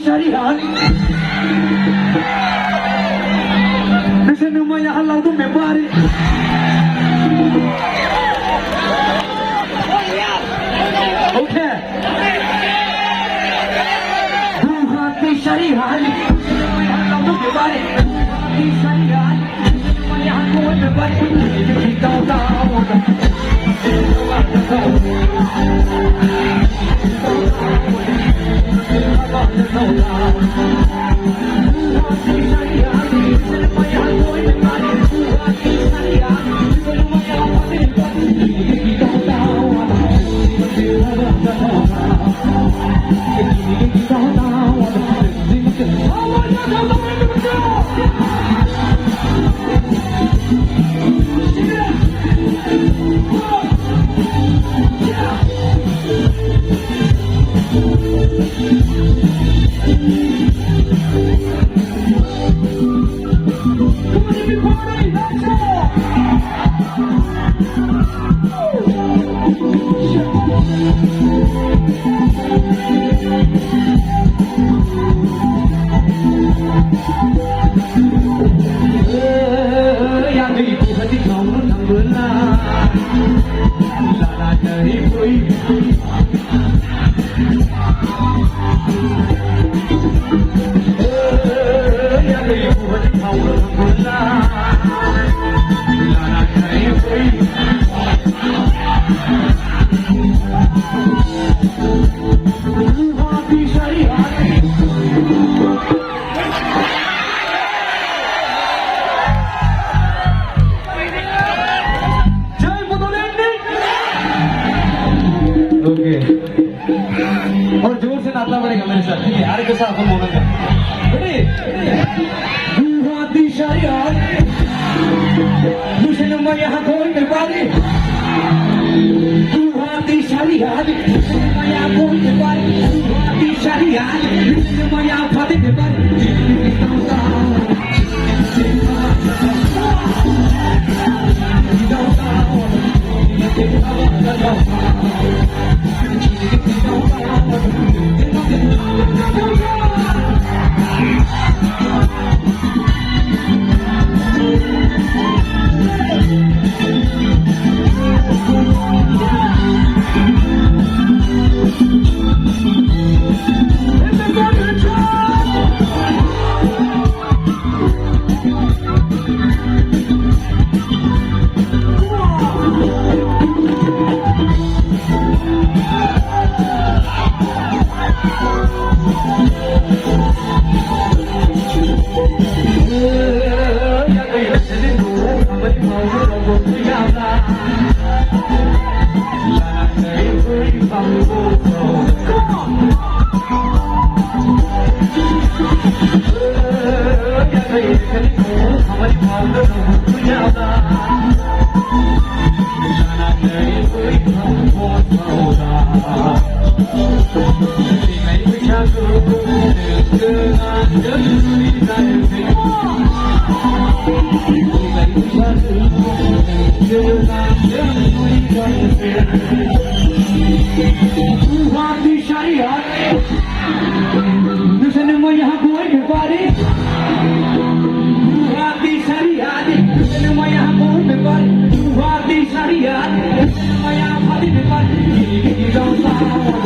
Syariat Nasa namaya halau tu membari Okay Buhati Syariat Nasa namaya halau tu membari Buhati Syariat Nasa namaya halau tu membari Kita tahu और जोर से नाचना पड़ेगा मेरे साथ ठीक है यार के साथ हम बोलेंगे रेडी बुहाती शरीयत मुस्लिम में यहाँ कोई नहीं पारी बुहाती शरीयत मुस्लिम में यहाँ कोई नहीं पारी बुहाती शरीयत मुस्लिम में यहाँ फाते नहीं पारी Buhati Syariat Nusana mo यहाँ कोई नहीं पारी Buhati Syariat Nusana mo यहाँ कोई नहीं पारी Buhati Syariat Nusana mo यहाँ फाती नहीं पारी Kita tahu